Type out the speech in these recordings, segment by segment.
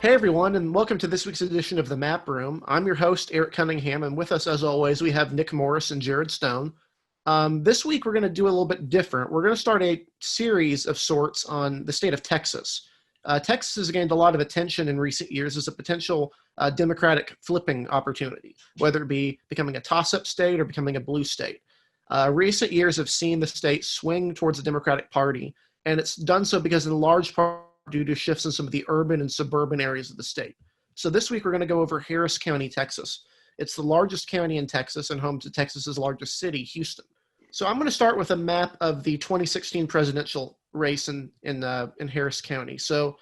Hey everyone, and welcome to this week's edition of the Map Room. I'm your host, Eric Cunningham, and with us, as always, we have Nick Morris and Jared Stone. This week, we're going to do a little bit different. We're going to start a series of sorts on the state of Texas. Texas has gained a lot of attention in recent years as a potential Democratic flipping opportunity, whether it be becoming a toss-up state or becoming a blue state. Recent years have seen the state swing towards the Democratic Party, and it's done so because in large part due to shifts in some of the urban and suburban areas of the state. So this week, we're going to go over Harris County, Texas. It's the largest county in Texas and home to Texas's largest city, Houston. So I'm going to start with a map of the 2016 presidential race in Harris County. So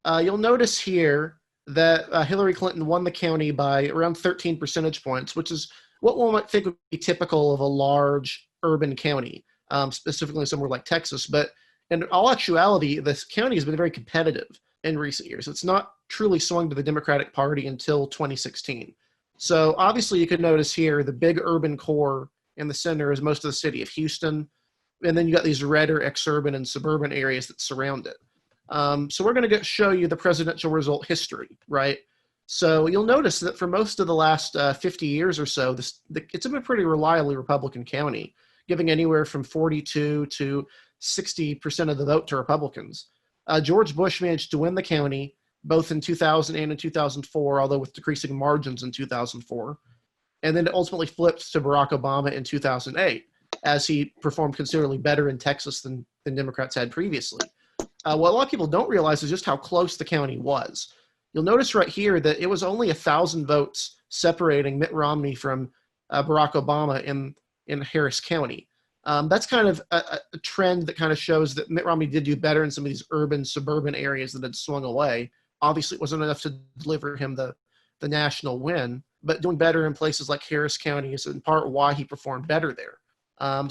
you'll notice here that Hillary Clinton won the county by around 13 percentage points, which is what one might think would be typical of a large urban county, specifically somewhere like Texas. But in all actuality, this county has been very competitive in recent years. It's not truly swung to the Democratic Party until 2016. So obviously you could notice here the big urban core in the center is most of the city of Houston. And then you got these redder exurban and suburban areas that surround it. So we're going to show you the presidential result history, right? So you'll notice that for most of the last 50 years or so, it's been a pretty reliably Republican county, giving anywhere from 42 to 60% of the vote to Republicans. George Bush managed to win the county both in 2000 and in 2004, although with decreasing margins in 2004. And then it ultimately flipped to Barack Obama in 2008, as he performed considerably better in Texas than Democrats had previously. What a lot of people don't realize is just how close the county was. You'll notice right here that it was only 1,000 votes separating Mitt Romney from Barack Obama in Harris County. That's kind of a trend that kind of shows that Mitt Romney did do better in some of these urban, suburban areas that had swung away. Obviously, it wasn't enough to deliver him the national win, but doing better in places like Harris County is in part why he performed better there.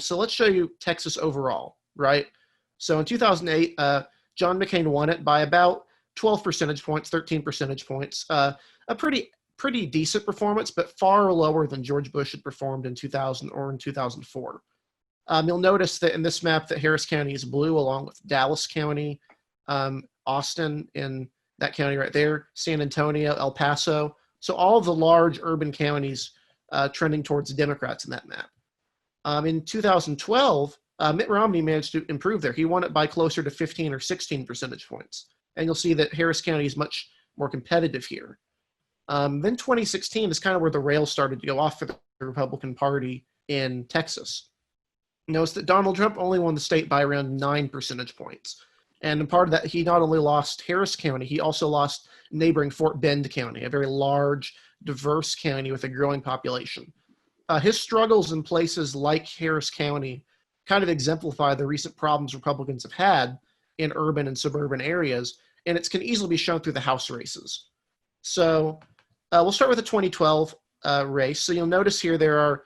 So let's show you Texas overall, right? So in 2008, John McCain won it by about 12 percentage points, 13 percentage points. A pretty decent performance, but far lower than George Bush had performed in 2000 or in 2004. You'll notice that in this map that Harris County is blue along with Dallas County, Austin in that county right there, San Antonio, El Paso. So all of the large urban counties trending towards Democrats in that map. In 2012, Mitt Romney managed to improve there. He won it by closer to 15 or 16 percentage points. And you'll see that Harris County is much more competitive here. Then 2016 is kind of where the rails started to go off for the Republican Party in Texas. Notice that Donald Trump only won the state by around 9 percentage points. And in part of that, he not only lost Harris County, he also lost neighboring Fort Bend County, a very large, diverse county with a growing population. His struggles in places like Harris County kind of exemplify the recent problems Republicans have had in urban and suburban areas, and it can easily be shown through the House races. So we'll start with the 2012 race. So you'll notice here there are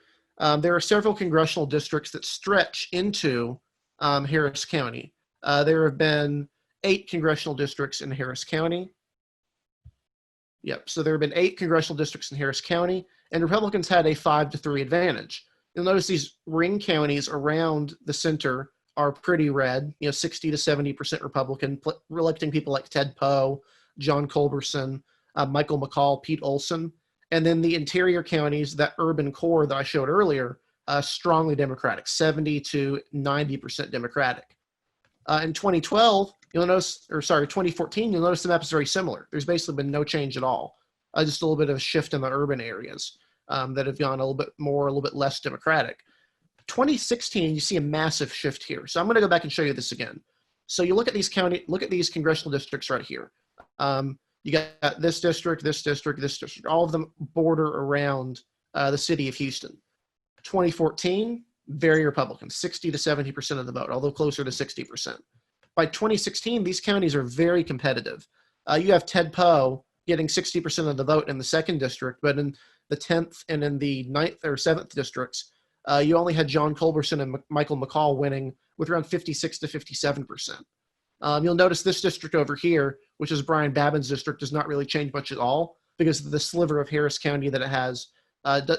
several congressional districts that stretch into Harris County. There have been 8 congressional districts in Harris County. Yep, so there have been 8 congressional districts in Harris County, and Republicans had a 5-3 advantage. You'll notice these ring counties around the center are pretty red, 60 to 70% Republican, electing people like Ted Poe, John Culberson, Michael McCall, Pete Olson. And then the interior counties, that urban core that I showed earlier, strongly Democratic, 70 to 90% Democratic. In 2014, you'll notice the map is very similar. There's basically been no change at all. Just a little bit of a shift in the urban areas that have gone a little bit more, a little bit less Democratic. 2016, you see a massive shift here. So I'm going to go back and show you this again. So you look at these congressional districts right here. You got this district, this district, this district. All of them border around the city of Houston. 2014, very Republican, 60 to 70% of the vote, although closer to 60%. By 2016, these counties are very competitive. You have Ted Poe getting 60% of the vote in the 2nd district, but in the 10th and in the 9th or 7th districts, you only had John Culberson and Michael McCall winning with around 56 to 57%. You'll notice this district over here, which is Brian Babin's district, does not really change much at all because the sliver of Harris County that it has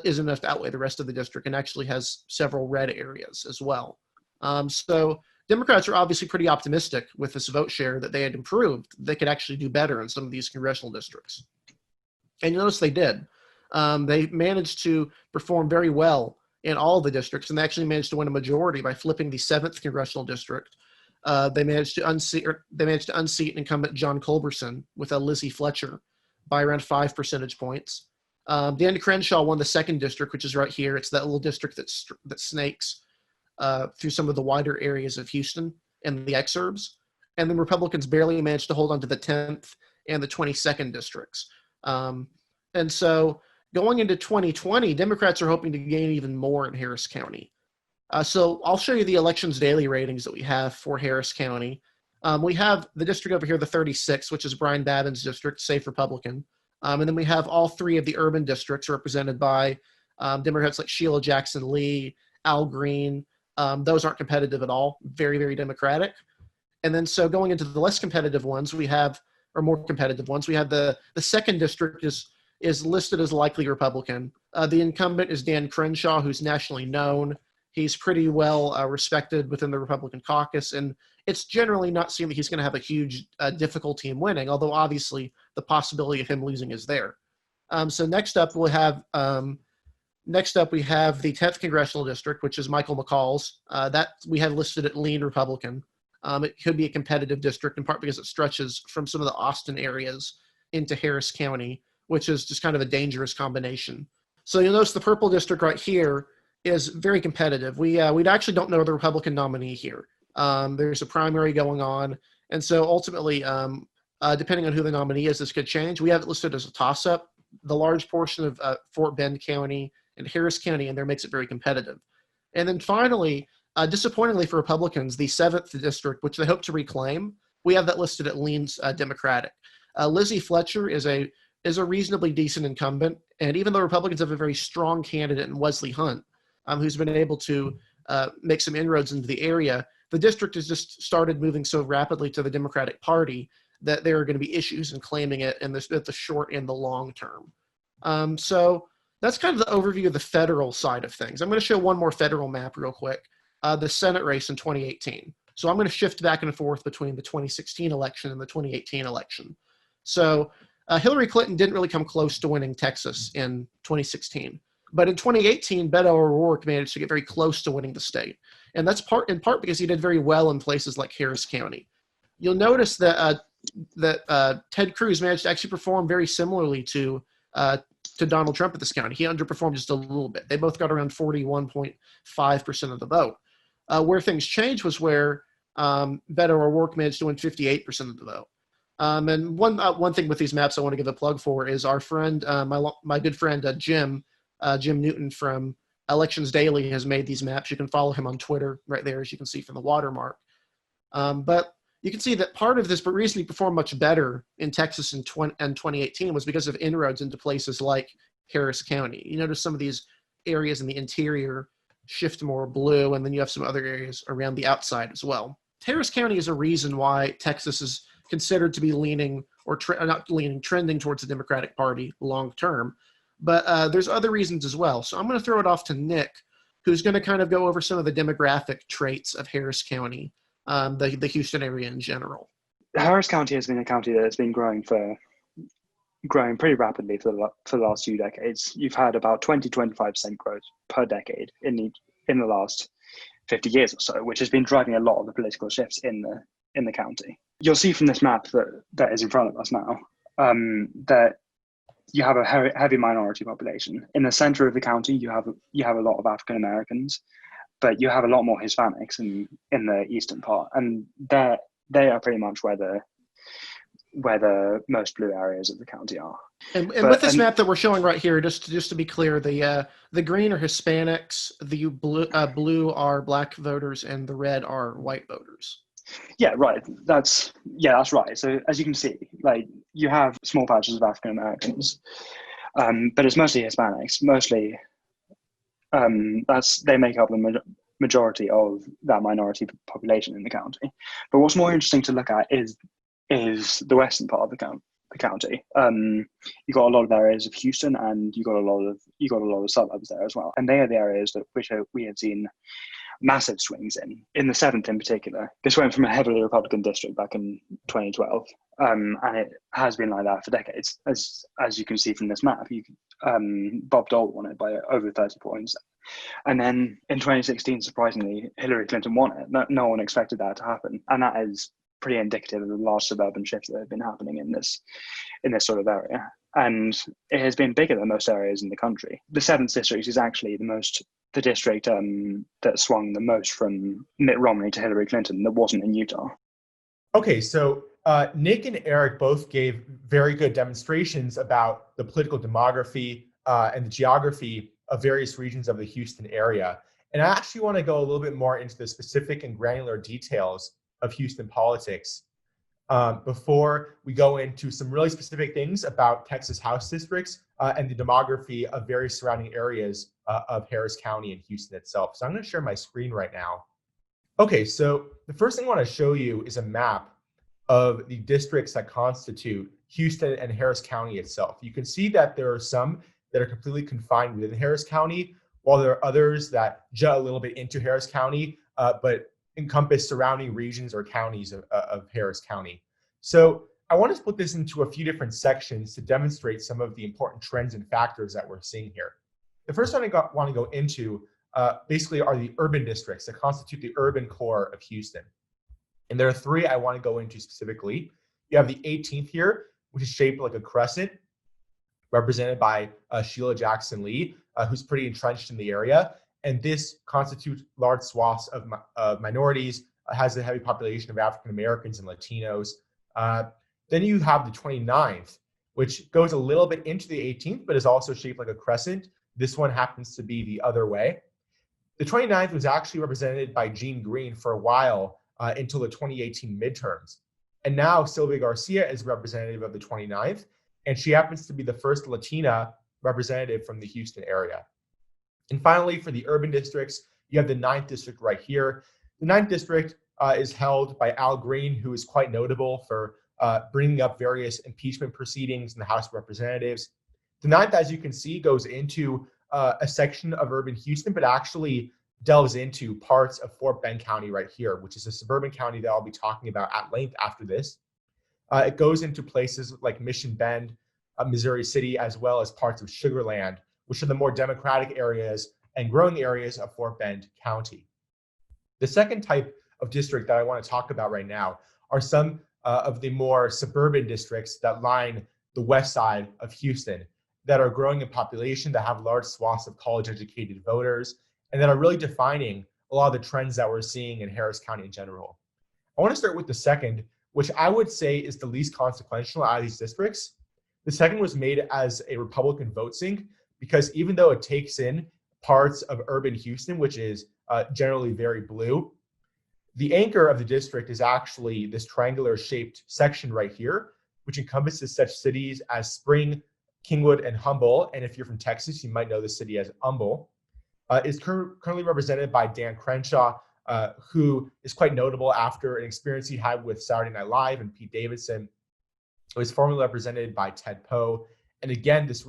isn't enough to outweigh the rest of the district and actually has several red areas as well. So Democrats are obviously pretty optimistic with this vote share that they had improved. They could actually do better in some of these congressional districts. And you notice they did. They managed to perform very well in all of the districts, and they actually managed to win a majority by flipping the 7th congressional district. They managed to unseat incumbent John Culberson with a Lizzie Fletcher by around 5 percentage points. Dan Crenshaw won the 2nd district, which is right here. It's that little district that snakes through some of the wider areas of Houston and the exurbs. And then Republicans barely managed to hold on to the 10th and the 22nd districts. And so going into 2020, Democrats are hoping to gain even more in Harris County. So I'll show you the Elections Daily ratings that we have for Harris County. We have the district over here, the 36, which is Brian Babin's district, safe Republican. And then we have all 3 of the urban districts represented by Democrats like Sheila Jackson Lee, Al Green. Those aren't competitive at all. Very, very Democratic. And then so going into the less competitive ones, we have, or more competitive ones, we have the 2nd district is listed as likely Republican. The incumbent is Dan Crenshaw, who's nationally known. He's pretty well respected within the Republican caucus, and it's generally not seen that he's going to have a huge difficulty in winning, although obviously the possibility of him losing is there. So next up we have the 10th congressional district, which is Michael McCall's. That we have listed at lean Republican. It could be a competitive district in part because it stretches from some of the Austin areas into Harris County, which is just kind of a dangerous combination. So you'll notice the purple district right here is very competitive. We actually don't know the Republican nominee here. There's a primary going on. And so ultimately, depending on who the nominee is, this could change. We have it listed as a toss-up. The large portion of Fort Bend County and Harris County in there makes it very competitive. And then finally, disappointingly for Republicans, the 7th district, which they hope to reclaim, we have that listed at leans Democratic. Lizzie Fletcher is a reasonably decent incumbent, and even though Republicans have a very strong candidate in Wesley Hunt, who's been able to make some inroads into the area, the district has just started moving so rapidly to the Democratic Party that there are going to be issues in claiming it in the short and the long term. So that's kind of the overview of the federal side of things. I'm going to show one more federal map real quick, the Senate race in 2018. So I'm going to shift back and forth between the 2016 election and the 2018 election. So Hillary Clinton didn't really come close to winning Texas in 2016. But in 2018, Beto O'Rourke managed to get very close to winning the state. And that's in part because he did very well in places like Harris County. You'll notice that Ted Cruz managed to actually perform very similarly to Donald Trump at this county. He underperformed just a little bit. They both got around 41.5% of the vote. Where things changed was where Beto O'Rourke managed to win 58% of the vote. And one thing with these maps I want to give a plug for is our friend, my good friend Jim Newton from Elections Daily has made these maps. You can follow him on Twitter right there, as you can see from the watermark. But you can see that part of this reason he performed much better in Texas in 2018 was because of inroads into places like Harris County. You notice some of these areas in the interior shift more blue, and then you have some other areas around the outside as well. Harris County is a reason why Texas is considered to be leaning or trending towards the Democratic Party long term. But there's other reasons as well. So I'm going to throw it off to Nick, who's going to kind of go over some of the demographic traits of Harris County, the Houston area in general. Harris County has been a county that has been growing pretty rapidly for the last few decades. You've had about 20-25% growth per decade in the last 50 years or so, which has been driving a lot of the political shifts in the county. You'll see from this map that is in front of us now that you have a heavy minority population. In the center of the county, you have a lot of African Americans, but you have a lot more Hispanics in the eastern part, and they are pretty much where the most blue areas of the county are. And with this map that we're showing right here, just to be clear, the green are Hispanics, the blue are black voters, and the red are white voters. Yeah, right. That's right. So as you can see, like you have small patches of African Americans, but it's mostly Hispanics. Mostly, they make up the majority of that minority population in the county. But what's more interesting to look at is the western part of the county. You got a lot of areas of Houston, and you got a lot of suburbs there as well. And they are the areas we have seen massive swings in the 7th in particular. This went from a heavily Republican district back in 2012, and it has been like that for decades. As you can see from this map, Bob Dole won it by over 30 points. And then in 2016, surprisingly, Hillary Clinton won it. No one expected that to happen. And that is pretty indicative of the large suburban shifts that have been happening in this sort of area. And it has been bigger than most areas in the country. The 7th district is actually the district that swung the most from Mitt Romney to Hillary Clinton that wasn't in Utah. Okay, so Nick and Eric both gave very good demonstrations about the political demography and the geography of various regions of the Houston area. And I actually want to go a little bit more into the specific and granular details of Houston politics before we go into some really specific things about Texas House districts and the demography of various surrounding areas of Harris County and Houston itself. So I'm going to share my screen right now. Okay, so the first thing I want to show you is a map of the districts that constitute Houston and Harris County itself. You can see that there are some that are completely confined within Harris County, while there are others that jut a little bit into Harris County, but encompass surrounding regions or counties of Harris County. So I want to split this into a few different sections to demonstrate some of the important trends and factors that we're seeing here. The first one I want to go into basically are the urban districts that constitute the urban core of Houston. And there are 3 I want to go into specifically. You have the 18th here, which is shaped like a crescent, represented by Sheila Jackson Lee, who's pretty entrenched in the area. And this constitutes large swaths of minorities, has a heavy population of African Americans and Latinos. Then you have the 29th, which goes a little bit into the 18th, but is also shaped like a crescent. This one happens to be the other way. The 29th was actually represented by Jean Green for a while until the 2018 midterms. And now Sylvia Garcia is representative of the 29th, and she happens to be the first Latina representative from the Houston area. And finally, for the urban districts, you have the 9th district right here. The 9th district is held by Al Green, who is quite notable for bringing up various impeachment proceedings in the House of Representatives. The 9th, as you can see, goes into a section of urban Houston, but actually delves into parts of Fort Bend County right here, which is a suburban county that I'll be talking about at length after this. It goes into places like Mission Bend, Missouri City, as well as parts of Sugar Land, which are the more democratic areas and growing areas of Fort Bend County. The second type of district that I want to talk about right now are some of the more suburban districts that line the west side of Houston, that are growing in population, that have large swaths of college-educated voters, and that are really defining a lot of the trends that we're seeing in Harris County in general. I want to start with the second, which I would say is the least consequential out of these districts. The second was made as a Republican vote sink because even though it takes in parts of urban Houston, which is generally very blue, the anchor of the district is actually this triangular shaped section right here, which encompasses such cities as Spring, Kingwood, and Humble. And if you're from Texas, you might know the city as Humble. Is currently represented by Dan Crenshaw, who is quite notable after an experience he had with Saturday Night Live and Pete Davidson. It was formerly represented by Ted Poe. And again, the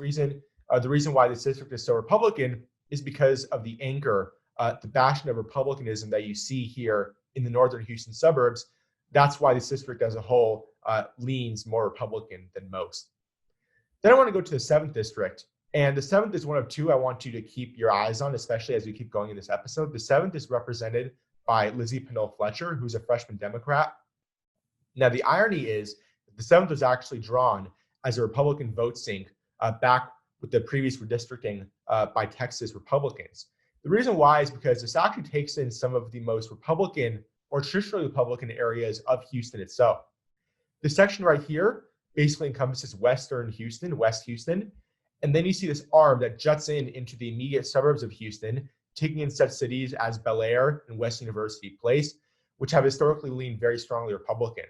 reason why this district is so Republican is because of the anchor, the bastion of Republicanism that you see here in the northern Houston suburbs. That's why this district as a whole leans more Republican than most. Then I want to go to the 7th district. And the 7th is one of 2 I want you to keep your eyes on, especially as we keep going in this episode. The 7th is represented by Lizzie Pinnell Fletcher, who's a freshman Democrat. Now, the irony is that the 7th was actually drawn as a Republican vote sink back with the previous redistricting by Texas Republicans. The reason why is because this actually takes in some of the most Republican or traditionally Republican areas of Houston itself. This section right here basically encompasses western Houston, West Houston. And then you see this arm that juts into the immediate suburbs of Houston, taking in such cities as Bel Air and West University Place, which have historically leaned very strongly Republican.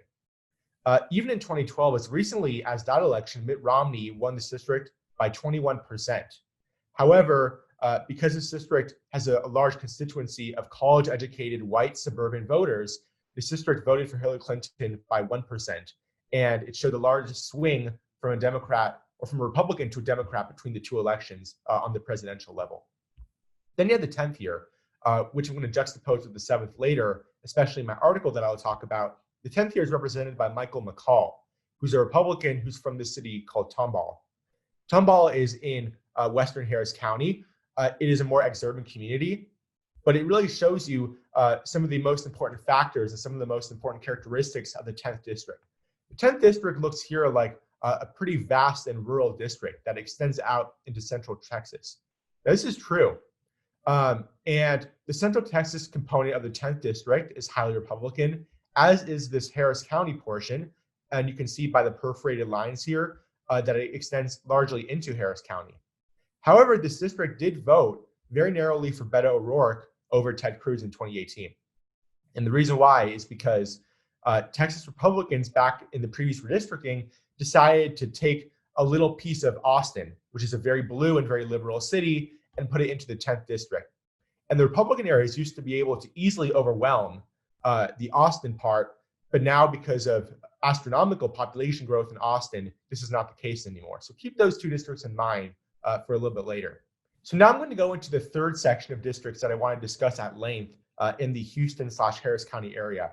Even in 2012, as recently as that election, Mitt Romney won this district by 21%. However, because this district has a large constituency of college-educated white suburban voters, this district voted for Hillary Clinton by 1%. And it showed the largest swing from a Democrat or from a Republican to a Democrat between the 2 elections on the presidential level. Then you have the 10th here, which I'm going to juxtapose with the 7th later, especially in my article that I'll talk about. The 10th here is represented by Michael McCall, who's a Republican who's from this city called Tomball. Tomball is in western Harris County. It is a more exurban community, but it really shows you some of the most important factors and some of the most important characteristics of the 10th district. The 10th district looks here like a pretty vast and rural district that extends out into central Texas. Now, this is true. And the central Texas component of the 10th district is highly Republican, as is this Harris County portion. And you can see by the perforated lines here that it extends largely into Harris County. However, this district did vote very narrowly for Beto O'Rourke over Ted Cruz in 2018. And the reason why is because Texas Republicans back in the previous redistricting decided to take a little piece of Austin, which is a very blue and very liberal city, and put it into the 10th district. And the Republican areas used to be able to easily overwhelm the Austin part, but now because of astronomical population growth in Austin, this is not the case anymore. So keep those two districts in mind for a little bit later. So now I'm going to go into the third section of districts that I want to discuss at length in the Houston/Harris County area.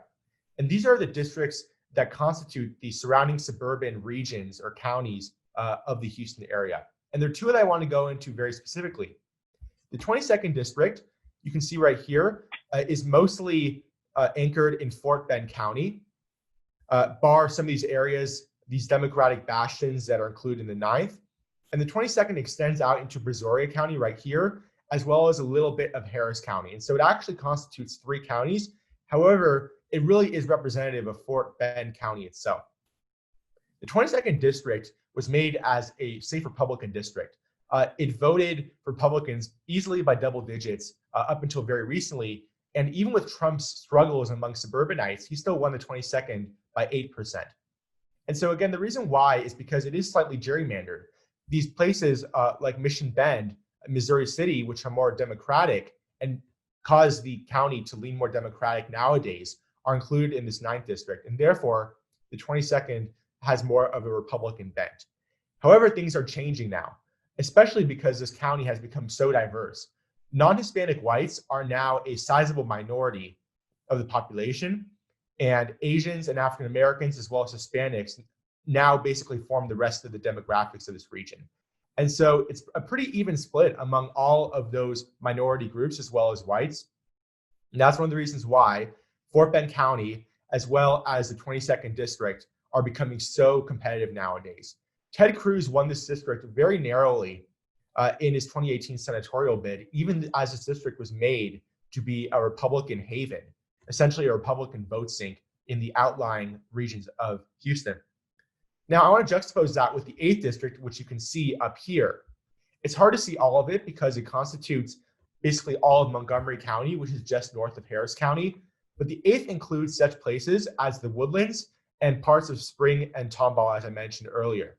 And these are the districts that constitute the surrounding suburban regions or counties of the Houston area. And there are two that I want to go into very specifically. The 22nd district, you can see right here, is mostly anchored in Fort Bend County, bar some of these areas, these Democratic bastions that are included in the 9th. And the 22nd extends out into Brazoria County right here, as well as a little bit of Harris County. And so it actually constitutes 3 counties. However, it really is representative of Fort Bend County itself. The 22nd district was made as a safe Republican district. It voted Republicans easily by double digits up until very recently. And even with Trump's struggles among suburbanites, he still won the 22nd by 8%. And so again, the reason why is because it is slightly gerrymandered. These places like Mission Bend, Missouri City, which are more Democratic and cause the county to lean more Democratic nowadays, are included in this 9th district. And therefore, the 22nd has more of a Republican bent. However, things are changing now, especially because this county has become so diverse. Non-Hispanic whites are now a sizable minority of the population, and Asians and African Americans, as well as Hispanics, now basically form the rest of the demographics of this region. And so it's a pretty even split among all of those minority groups as well as whites. And that's one of the reasons why Fort Bend County, as well as the 22nd district, are becoming so competitive nowadays. Ted Cruz won this district very narrowly in his 2018 senatorial bid, even as this district was made to be a Republican haven, essentially a Republican vote sink in the outlying regions of Houston. Now, I want to juxtapose that with the 8th district, which you can see up here. It's hard to see all of it because it constitutes basically all of Montgomery County, which is just north of Harris County. But the 8th includes such places as the Woodlands and parts of Spring and Tomball, as I mentioned earlier.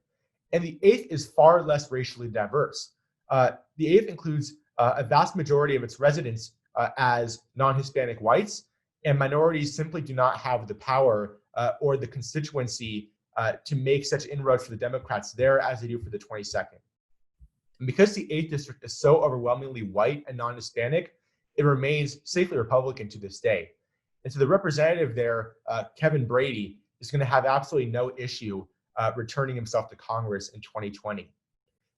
And the 8th is far less racially diverse. The 8th includes a vast majority of its residents as non-Hispanic whites, and minorities simply do not have the power or the constituency to make such inroads for the Democrats there as they do for the 22nd. And because the 8th district is so overwhelmingly white and non-Hispanic, it remains safely Republican to this day. And so the representative there, Kevin Brady, is going to have absolutely no issue returning himself to Congress in 2020.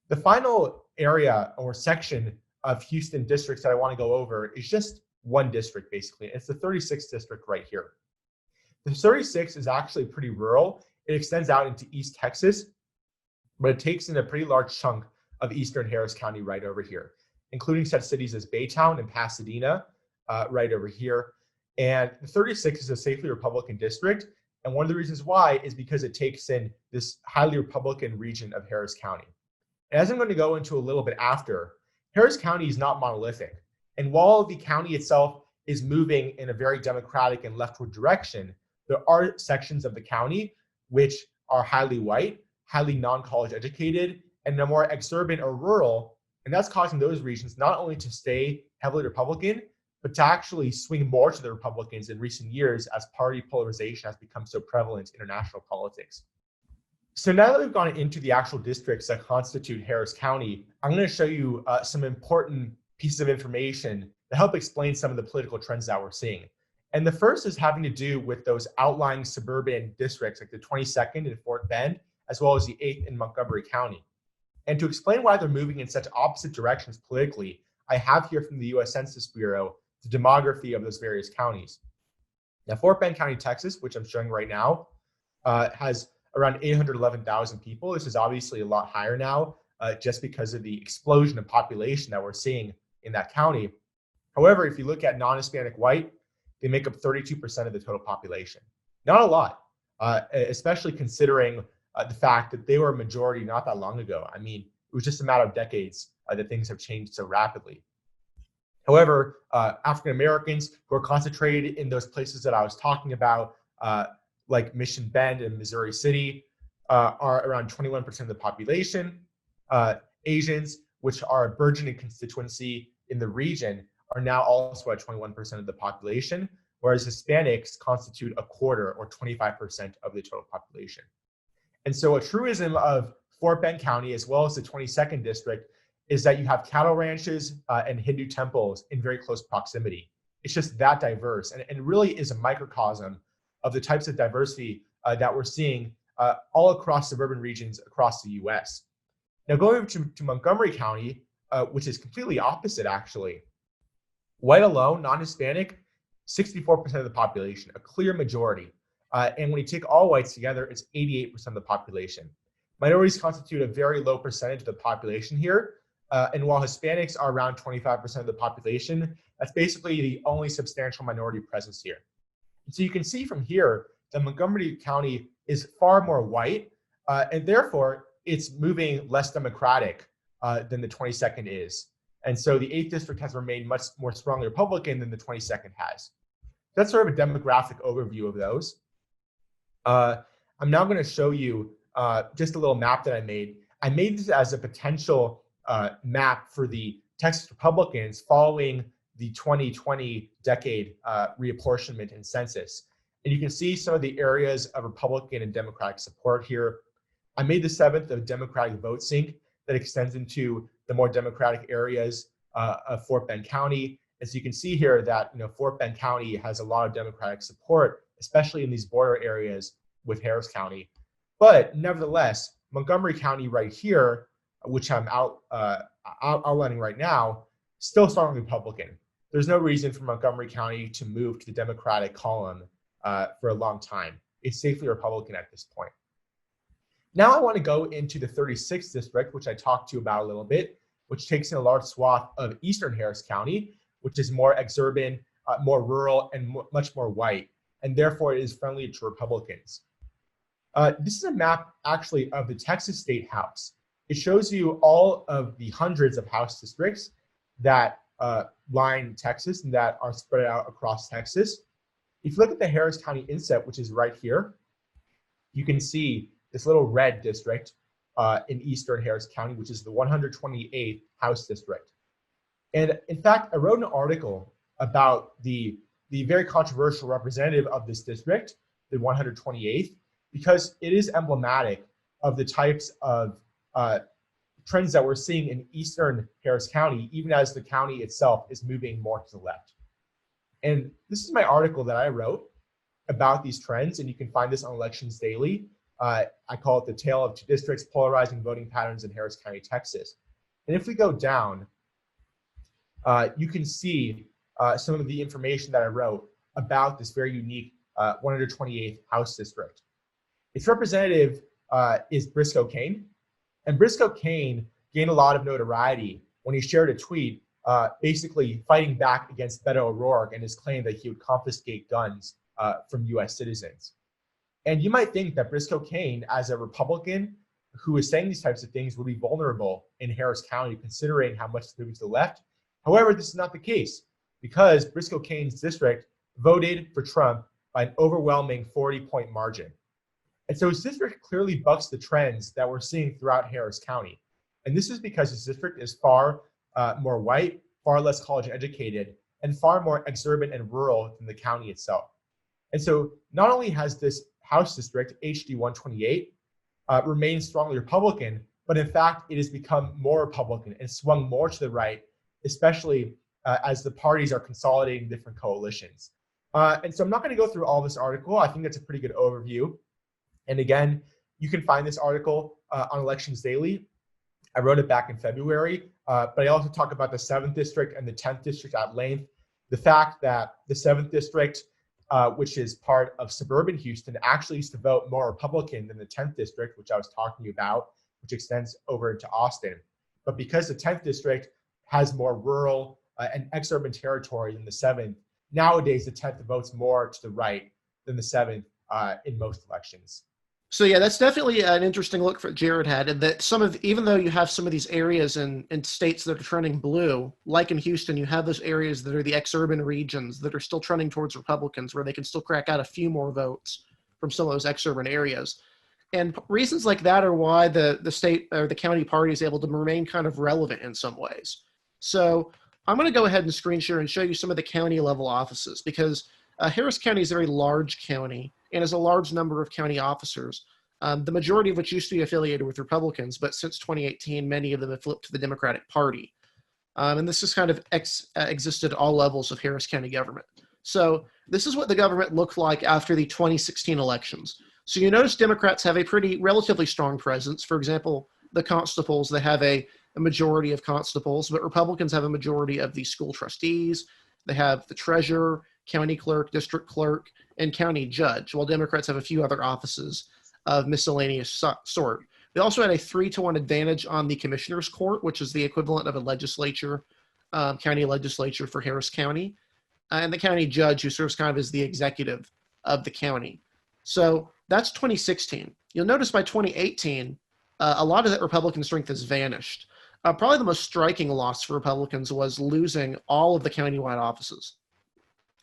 The final area or section of Houston districts that I want to go over is just one district, basically. It's the 36th district right here. The 36th is actually pretty rural. It extends out into East Texas, but it takes in a pretty large chunk of eastern Harris County right over here, including such cities as Baytown and Pasadena right over here. And the 36th is a safely Republican district. And one of the reasons why is because it takes in this highly Republican region of Harris County. And as I'm going to go into a little bit after, Harris County is not monolithic. And while the county itself is moving in a very Democratic and leftward direction, there are sections of the county which are highly white, highly non-college educated, and are more exurban or rural. And that's causing those regions not only to stay heavily Republican, but to actually swing more to the Republicans in recent years as party polarization has become so prevalent in international politics. So now that we've gone into the actual districts that constitute Harris County, I'm going to show you some important pieces of information that help explain some of the political trends that we're seeing. And the first is having to do with those outlying suburban districts like the 22nd in Fort Bend, as well as the 8th in Montgomery County. And to explain why they're moving in such opposite directions politically, I have here from the US Census Bureau the demography of those various counties. Now, Fort Bend County, Texas, which I'm showing right now, has around 811,000 people. This is obviously a lot higher now, just because of the explosion of population that we're seeing in that county. However, if you look at non-Hispanic white, they make up 32% of the total population. Not a lot, especially considering the fact that they were a majority not that long ago. I mean, it was just a matter of decades that things have changed so rapidly. However, African Americans who are concentrated in those places that I was talking about, like Mission Bend and Missouri City, are around 21% of the population. Asians, which are a burgeoning constituency in the region, are now also at 21% of the population, whereas Hispanics constitute a quarter or 25% of the total population. And so a truism of Fort Bend County, as well as the 22nd district, is that you have cattle ranches and Hindu temples in very close proximity. It's just that diverse, and really is a microcosm of the types of diversity that we're seeing all across suburban regions across the US. Now, going over to Montgomery County, which is completely opposite actually. White alone, non-Hispanic, 64% of the population, a clear majority. And when you take all whites together, it's 88% of the population. Minorities constitute a very low percentage of the population here. And while Hispanics are around 25% of the population, that's basically the only substantial minority presence here. And so you can see from here that Montgomery County is far more white, and therefore it's moving less democratic than the 22nd is. And so the 8th district has remained much more strongly Republican than the 22nd has. That's sort of a demographic overview of those. I'm now going to show you just a little map that I made. I made this as a potential map for the Texas Republicans following the 2020 decade reapportionment and census. And you can see some of the areas of Republican and Democratic support here. I made the 7th of Democratic vote sync that extends into the more Democratic areas of Fort Bend County. As you can see here that Fort Bend County has a lot of Democratic support, especially in these border areas with Harris County. But nevertheless, Montgomery County right here, which I'm outlining right now, still strongly Republican. There's no reason for Montgomery County to move to the Democratic column for a long time. It's safely Republican at this point. Now I want to go into the 36th district, which I talked to you about a little bit, which takes in a large swath of eastern Harris County, which is more exurban, more rural, and much more white, and therefore it is friendly to Republicans. This is a map actually of the Texas State House. It shows you all of the hundreds of House districts that line Texas and that are spread out across Texas. If you look at the Harris County inset, which is right here, you can see this little red district in eastern Harris County, which is the 128th House district. And in fact, I wrote an article about the very controversial representative of this district, the 128th, because it is emblematic of the types of trends that we're seeing in eastern Harris County, even as the county itself is moving more to the left. And this is my article that I wrote about these trends, and you can find this on Elections Daily. I call it The Tale of Two Districts, Polarizing Voting Patterns in Harris County, Texas. And if we go down, you can see some of the information that I wrote about this very unique 128th House district. Its representative is Briscoe Cain. And Briscoe Cain gained a lot of notoriety when he shared a tweet basically fighting back against Beto O'Rourke and his claim that he would confiscate guns from US citizens. And you might think that Briscoe Cain, as a Republican who is saying these types of things, would be vulnerable in Harris County, considering how much it's moving to the left. However, this is not the case, because Briscoe Cain's district voted for Trump by an overwhelming 40-point margin. And so his district clearly bucks the trends that we're seeing throughout Harris County. And this is because his district is far more white, far less college educated, and far more exurban and rural than the county itself. And so not only has this House district, HD 128, remained strongly Republican, but in fact, it has become more Republican and swung more to the right, especially as the parties are consolidating different coalitions. And so I'm not going to go through all this article. I think that's a pretty good overview. And again, you can find this article on Elections Daily. I wrote it back in February, but I also talk about the 7th District and the 10th District at length. The fact that the 7th District, which is part of suburban Houston, actually used to vote more Republican than the 10th District, which I was talking about, which extends over into Austin. But because the 10th District has more rural and exurban territory than the 7th, nowadays the 10th votes more to the right than the 7th in most elections. So yeah, that's definitely an interesting look that Jared had, and that even though you have some of these areas in states that are trending blue, like in Houston, you have those areas that are the exurban regions that are still trending towards Republicans, where they can still crack out a few more votes from some of those exurban areas. And reasons like that are why the state or the county party is able to remain kind of relevant in some ways. So I'm going to go ahead and screen share and show you some of the county level offices, because Harris County is a very large county and has a large number of county officers, the majority of which used to be affiliated with Republicans, but since 2018, many of them have flipped to the Democratic Party. And this has kind of existed at all levels of Harris County government. So this is what the government looked like after the 2016 elections. So you notice Democrats have a relatively strong presence. For example, the constables, they have a majority of constables, but Republicans have a majority of the school trustees. They have the treasurer, county clerk, district clerk, and county judge, while Democrats have a few other offices of miscellaneous sort. They also had a 3-to-1 advantage on the commissioner's court, which is the equivalent of a legislature, county legislature for Harris County, and the county judge, who serves kind of as the executive of the county. So that's 2016. You'll notice by 2018, a lot of that Republican strength has vanished. Probably the most striking loss for Republicans was losing all of the countywide offices.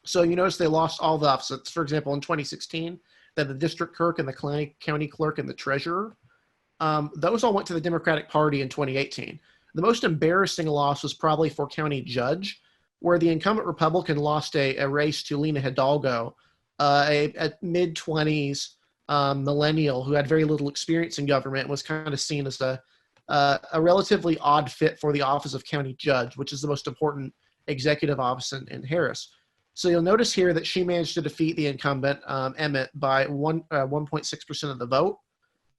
So you notice they lost all the offices. For example, in 2016, that the district clerk and the county clerk and the treasurer, those all went to the Democratic Party in 2018. The most embarrassing loss was probably for county judge, where the incumbent Republican lost a race to Lena Hidalgo, a mid-20s millennial who had very little experience in government and was kind of seen as a relatively odd fit for the office of county judge, which is the most important executive office in Harris. So you'll notice here that she managed to defeat the incumbent, Emmett, by 1.6% of the vote.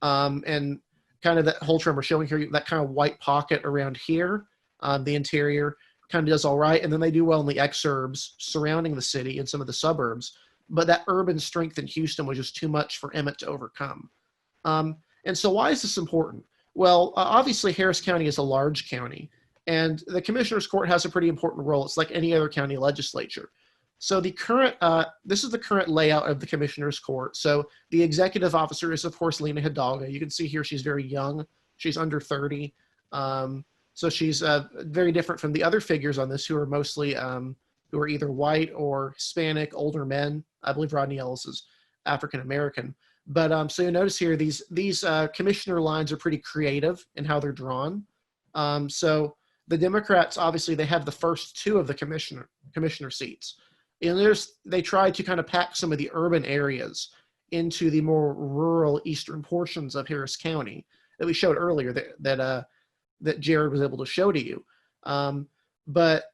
And kind of that whole term we're showing here, that kind of white pocket around here, the interior kind of does all right. And then they do well in the exurbs surrounding the city and some of the suburbs. But that urban strength in Houston was just too much for Emmett to overcome. And so why is this important? Well, obviously Harris County is a large county, and the Commissioner's Court has a pretty important role. It's like any other county legislature. So the current, this is the current layout of the Commissioner's Court. So the executive officer is, of course, Lena Hidalgo. You can see here she's very young. She's under 30. So she's very different from the other figures on this, who are mostly who are either white or Hispanic, older men. I believe Rodney Ellis is African American. But so you notice here, these commissioner lines are pretty creative in how they're drawn. So the Democrats, obviously, they have the first two of the commissioner seats. And they tried to kind of pack some of the urban areas into the more rural eastern portions of Harris County that we showed earlier that Jared was able to show to you. But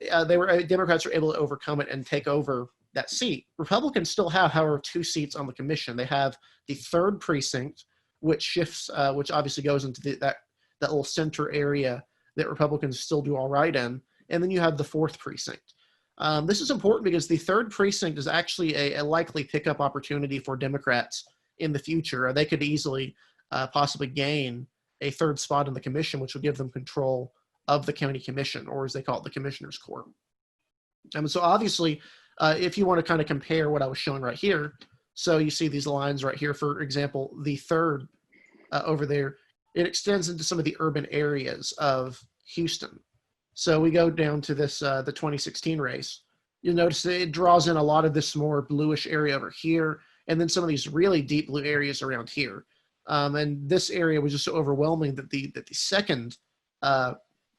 Democrats were able to overcome it and take over that seat. Republicans still have, however, 2 seats on the commission. They have the 3rd precinct, which shifts, which obviously goes into that little center area that Republicans still do all right in. And then you have the 4th precinct. This is important because the 3rd precinct is actually a likely pickup opportunity for Democrats in the future. They could easily possibly gain a 3rd spot in the commission, which would give them control of the county commission, or as they call it, the Commissioner's Court. So obviously, if you want to kind of compare what I was showing right here, so you see these lines right here, for example, the 3rd over there, it extends into some of the urban areas of Houston. So we go down to this, the 2016 race. You'll notice that it draws in a lot of this more bluish area over here, and then some of these really deep blue areas around here. And this area was just so overwhelming that the 2nd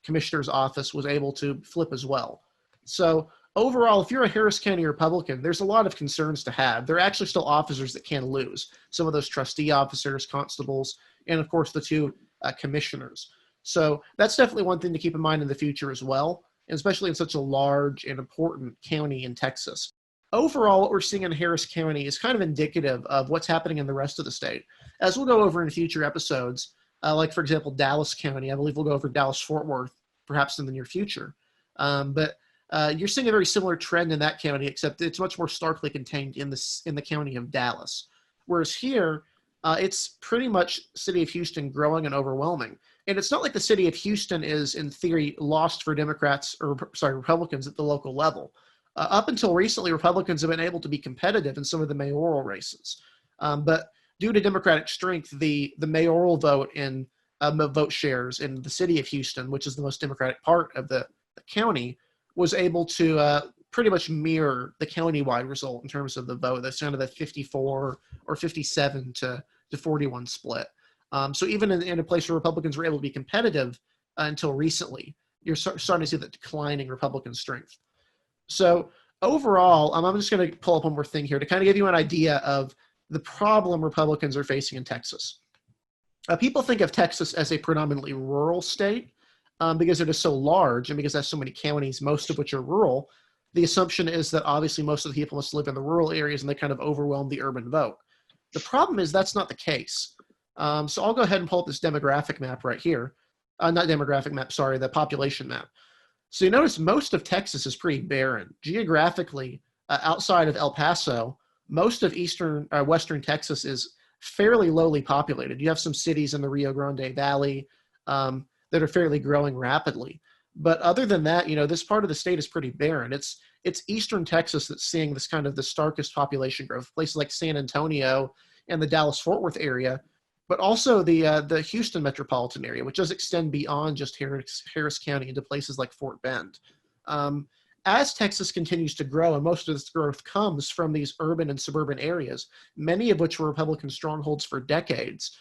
commissioner's office was able to flip as well. So overall, if you're a Harris County Republican, there's a lot of concerns to have. There are actually still officers that can lose. Some of those trustee officers, constables, and of course the 2 commissioners. So that's definitely one thing to keep in mind in the future as well. and especially in such a large and important county in Texas. Overall, what we're seeing in Harris County is kind of indicative of what's happening in the rest of the state. As we'll go over in future episodes, like for example, Dallas County, I believe we'll go over Dallas-Fort Worth perhaps in the near future. But you're seeing a very similar trend in that county, except it's much more starkly contained in the county of Dallas. Whereas here, it's pretty much city of Houston growing and overwhelming. And it's not like the city of Houston is, in theory, lost for Republicans at the local level. Up until recently, Republicans have been able to be competitive in some of the mayoral races. But due to Democratic strength, the mayoral vote and vote shares in the city of Houston, which is the most Democratic part of the county, was able to pretty much mirror the countywide result in terms of the vote. That's kind of the 54 or 57 to 41 split. So even in a place where Republicans were able to be competitive until recently, you're starting to see that declining Republican strength. So overall, I'm just going to pull up one more thing here to kind of give you an idea of the problem Republicans are facing in Texas. People think of Texas as a predominantly rural state because it is so large and because it has so many counties, most of which are rural. The assumption is that obviously most of the people must live in the rural areas and they kind of overwhelm the urban vote. The problem is that's not the case. So I'll go ahead and pull up this demographic map right here. Not demographic map, sorry, the population map. So you notice most of Texas is pretty barren. Geographically, outside of El Paso, most of western Texas is fairly lowly populated. You have some cities in the Rio Grande Valley that are fairly growing rapidly. But other than that, this part of the state is pretty barren. It's eastern Texas that's seeing this kind of the starkest population growth. Places like San Antonio and the Dallas-Fort Worth area, but also the Houston metropolitan area, which does extend beyond just Harris County into places like Fort Bend. As Texas continues to grow, and most of this growth comes from these urban and suburban areas, many of which were Republican strongholds for decades,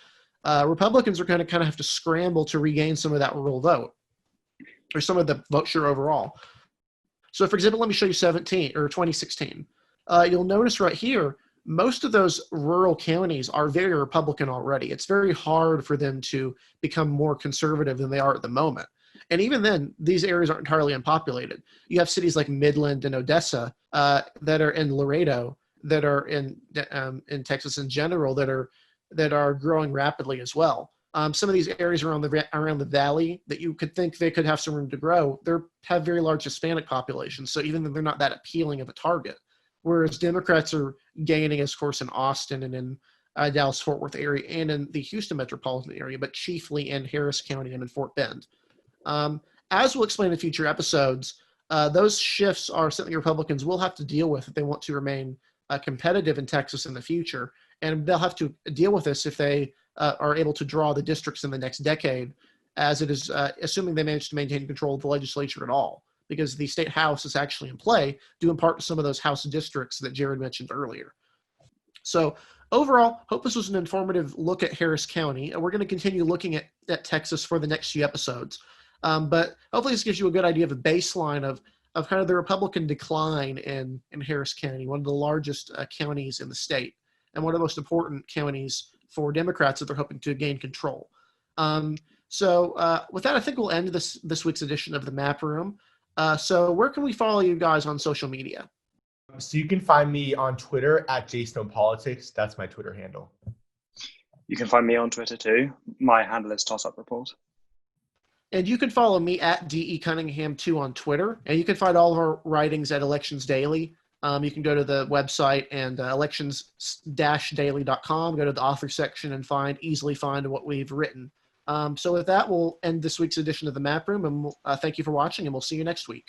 Republicans are going to kind of have to scramble to regain some of that rural vote, or some of the vote share overall. So, for example, let me show you 2016. You'll notice right here, most of those rural counties are very Republican already. It's very hard for them to become more conservative than they are at the moment. And even then, these areas aren't entirely unpopulated. You have cities like Midland and Odessa that are in Laredo, that are in Texas in general, that are growing rapidly as well. Some of these areas around the valley that you could think they could have some room to grow, they have very large Hispanic populations. So even though they're not that appealing of a target, whereas Democrats are gaining, of course, in Austin and in Dallas-Fort Worth area and in the Houston metropolitan area, but chiefly in Harris County and in Fort Bend. As we'll explain in future episodes, those shifts are something Republicans will have to deal with if they want to remain competitive in Texas in the future. And they'll have to deal with this if they are able to draw the districts in the next decade, as it is assuming they manage to maintain control of the legislature at all, because the state house is actually in play due in part to some of those house districts that Jared mentioned earlier. So overall, hope this was an informative look at Harris County, and we're going to continue looking at Texas for the next few episodes. But hopefully this gives you a good idea of a baseline of kind of the Republican decline in Harris County, one of the largest counties in the state, and one of the most important counties for Democrats that they're hoping to gain control. So with that, I think we'll end this week's edition of the Map Room. So where can we follow you guys on social media? So you can find me on Twitter at JStonePolitics. That's my Twitter handle. You can find me on Twitter too. My handle is TossUpReport. And you can follow me at DECunningham2 on Twitter. And you can find all of our writings at Elections Daily. You can go to the website and elections-daily.com, go to the author section and easily find what we've written. So with that, we'll end this week's edition of the Map Room. And thank you for watching, and we'll see you next week.